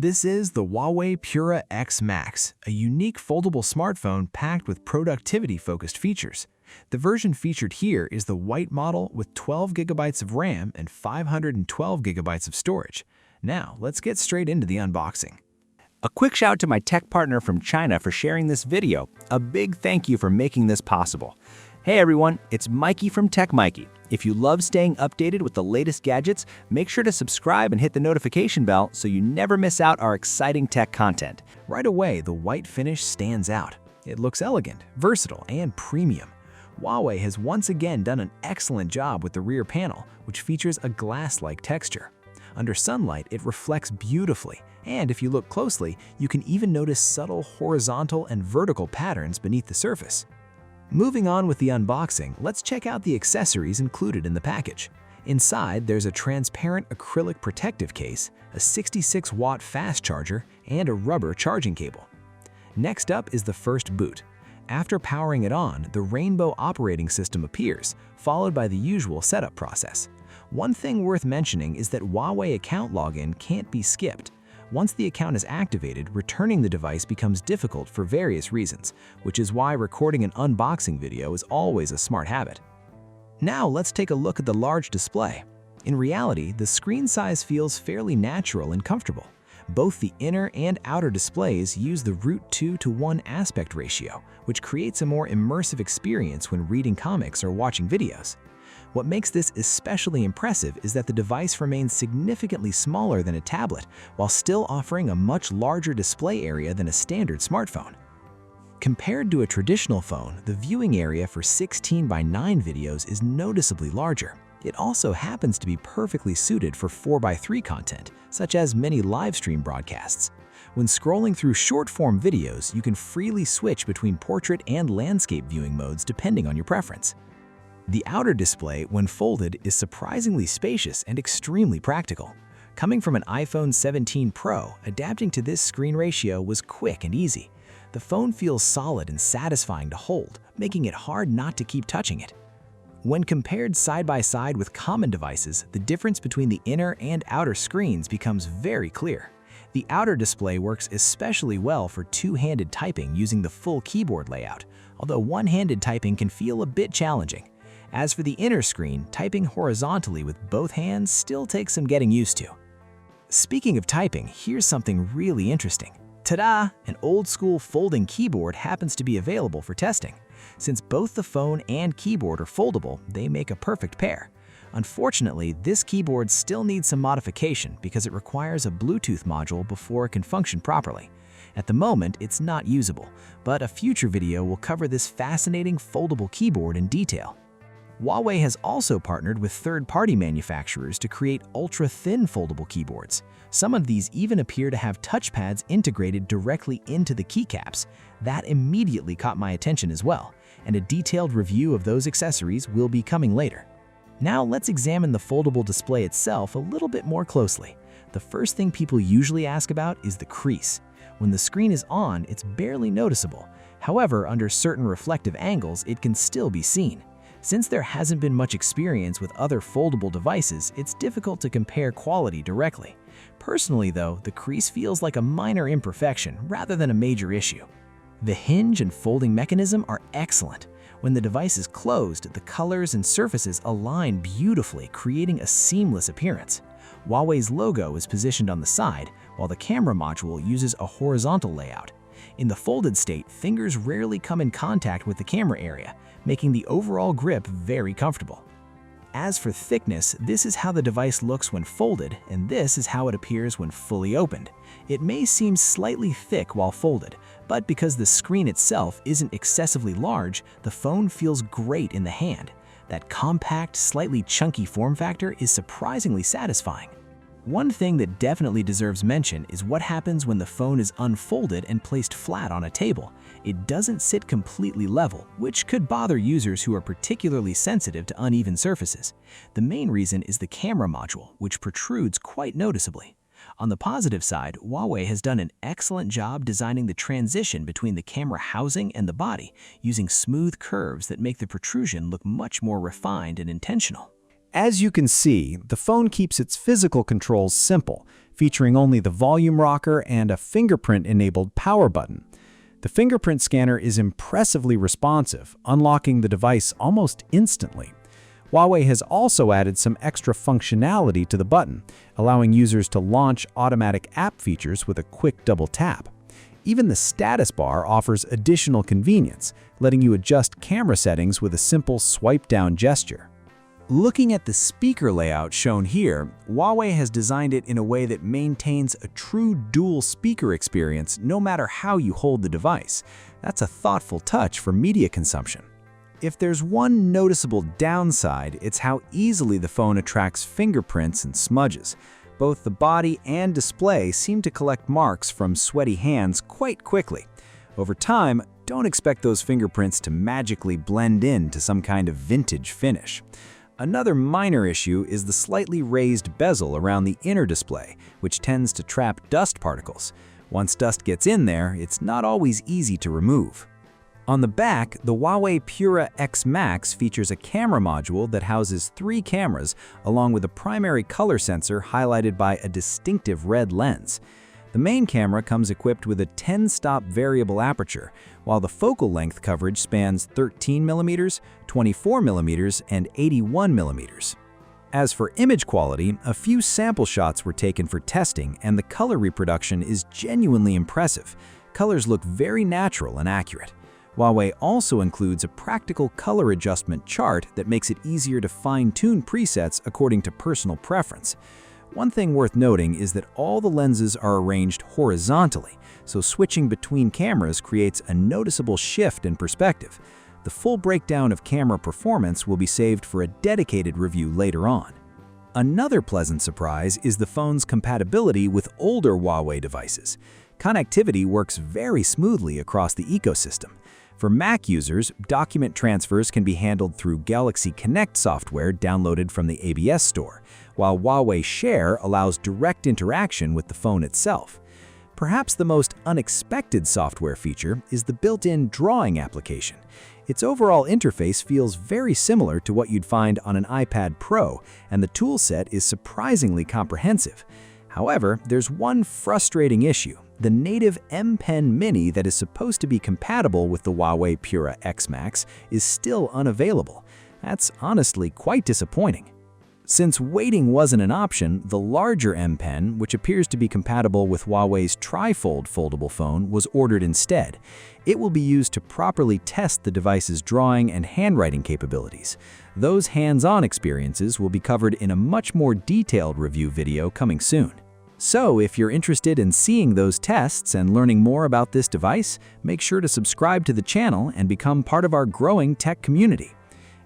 This is the Huawei Pura X Max, a unique foldable smartphone packed with productivity-focused features. The version featured here is the white model with 12 gigabytes of RAM and 512 gigabytes of storage. Now, let's get straight into the unboxing. A quick shout out to my tech partner from China for sharing this video. A big thank you for making this possible. Hey everyone, it's Maiky from techmaiky. If you love staying updated with the latest gadgets, make sure to subscribe and hit the notification bell so you never miss out our exciting tech content. Right away, the white finish stands out. It looks elegant, versatile, and premium. Huawei has once again done an excellent job with the rear panel, which features a glass-like texture. Under sunlight, it reflects beautifully, and if you look closely, you can even notice subtle horizontal and vertical patterns beneath the surface. Moving on with the unboxing, let's check out the accessories included in the package. Inside, there's a transparent acrylic protective case, a 66-watt fast charger, and a rubber charging cable. Next up is the first boot. After powering it on, the Rainbow operating system appears, followed by the usual setup process. One thing worth mentioning is that Huawei account login can't be skipped. Once the account is activated, returning the device becomes difficult for various reasons, which is why recording an unboxing video is always a smart habit. Now let's take a look at the large display. In reality, the screen size feels fairly natural and comfortable. Both the inner and outer displays use the Root 2:1 aspect ratio, which creates a more immersive experience when reading comics or watching videos. What makes this especially impressive is that the device remains significantly smaller than a tablet, while still offering a much larger display area than a standard smartphone. Compared to a traditional phone, the viewing area for 16:9 videos is noticeably larger. It also happens to be perfectly suited for 4:3 content, such as many live stream broadcasts. When scrolling through short-form videos, you can freely switch between portrait and landscape viewing modes depending on your preference. The outer display, when folded, is surprisingly spacious and extremely practical. Coming from an iPhone 17 Pro, adapting to this screen ratio was quick and easy. The phone feels solid and satisfying to hold, making it hard not to keep touching it. When compared side by side with common devices, the difference between the inner and outer screens becomes very clear. The outer display works especially well for two-handed typing using the full keyboard layout, although one-handed typing can feel a bit challenging. As for the inner screen, typing horizontally with both hands still takes some getting used to. Speaking of typing, here's something really interesting. Ta-da! An old-school folding keyboard happens to be available for testing. Since both the phone and keyboard are foldable, they make a perfect pair. Unfortunately, this keyboard still needs some modification because it requires a Bluetooth module before it can function properly. At the moment, it's not usable, but a future video will cover this fascinating foldable keyboard in detail. Huawei has also partnered with third-party manufacturers to create ultra-thin foldable keyboards. Some of these even appear to have touchpads integrated directly into the keycaps. That immediately caught my attention as well, and a detailed review of those accessories will be coming later. Now let's examine the foldable display itself a little bit more closely. The first thing people usually ask about is the crease. When the screen is on, it's barely noticeable. However, under certain reflective angles, it can still be seen. Since there hasn't been much experience with other foldable devices, it's difficult to compare quality directly. Personally though, the crease feels like a minor imperfection rather than a major issue. The hinge and folding mechanism are excellent. When the device is closed, the colors and surfaces align beautifully, creating a seamless appearance. Huawei's logo is positioned on the side, while the camera module uses a horizontal layout. In the folded state, fingers rarely come in contact with the camera area, making the overall grip very comfortable. As for thickness, this is how the device looks when folded, and this is how it appears when fully opened. It may seem slightly thick while folded, but because the screen itself isn't excessively large, the phone feels great in the hand. That compact, slightly chunky form factor is surprisingly satisfying. One thing that definitely deserves mention is what happens when the phone is unfolded and placed flat on a table. It doesn't sit completely level, which could bother users who are particularly sensitive to uneven surfaces. The main reason is the camera module, which protrudes quite noticeably. On the positive side, Huawei has done an excellent job designing the transition between the camera housing and the body, using smooth curves that make the protrusion look much more refined and intentional. As you can see, the phone keeps its physical controls simple, featuring only the volume rocker and a fingerprint-enabled power button. The fingerprint scanner is impressively responsive, unlocking the device almost instantly. Huawei has also added some extra functionality to the button, allowing users to launch automatic app features with a quick double tap. Even the status bar offers additional convenience, letting you adjust camera settings with a simple swipe-down gesture. Looking at the speaker layout shown here, Huawei has designed it in a way that maintains a true dual speaker experience no matter how you hold the device. That's a thoughtful touch for media consumption. If there's one noticeable downside, it's how easily the phone attracts fingerprints and smudges. Both the body and display seem to collect marks from sweaty hands quite quickly. Over time, don't expect those fingerprints to magically blend in to some kind of vintage finish. Another minor issue is the slightly raised bezel around the inner display, which tends to trap dust particles. Once dust gets in there, it's not always easy to remove. On the back, the Huawei Pura X Max features a camera module that houses 3 cameras, along with a primary color sensor highlighted by a distinctive red lens. The main camera comes equipped with a 10-stop variable aperture, while the focal length coverage spans 13mm, 24mm, and 81mm. As for image quality, a few sample shots were taken for testing, and the color reproduction is genuinely impressive. Colors look very natural and accurate. Huawei also includes a practical color adjustment chart that makes it easier to fine-tune presets according to personal preference. One thing worth noting is that all the lenses are arranged horizontally, so switching between cameras creates a noticeable shift in perspective. The full breakdown of camera performance will be saved for a dedicated review later on. Another pleasant surprise is the phone's compatibility with older Huawei devices. Connectivity works very smoothly across the ecosystem. For Mac users, document transfers can be handled through Galaxy Connect software downloaded from the ABS store, while Huawei Share allows direct interaction with the phone itself. Perhaps the most unexpected software feature is the built-in drawing application. Its overall interface feels very similar to what you'd find on an iPad Pro, and the toolset is surprisingly comprehensive. However, there's one frustrating issue. The native M Pen Mini that is supposed to be compatible with the Huawei Pura X Max is still unavailable. That's honestly quite disappointing. Since waiting wasn't an option, the larger M Pen, which appears to be compatible with Huawei's Tri-Fold foldable phone, was ordered instead. It will be used to properly test the device's drawing and handwriting capabilities. Those hands-on experiences will be covered in a much more detailed review video coming soon. So, if you're interested in seeing those tests and learning more about this device, make sure to subscribe to the channel and become part of our growing tech community.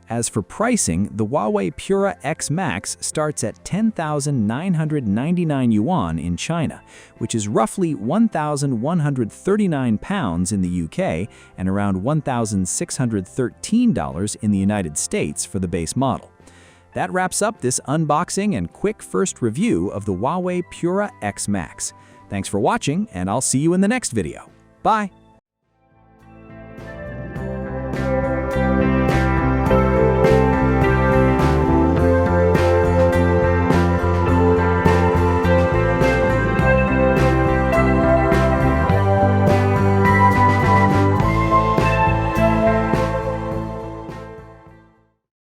As for pricing, the Huawei Pura X Max starts at 10,999 yuan in China, which is roughly 1,139 pounds in the UK and around $1,613 in the United States for the base model. That wraps up this unboxing and quick first review of the Huawei Pura X Max. Thanks for watching, and I'll see you in the next video. Bye!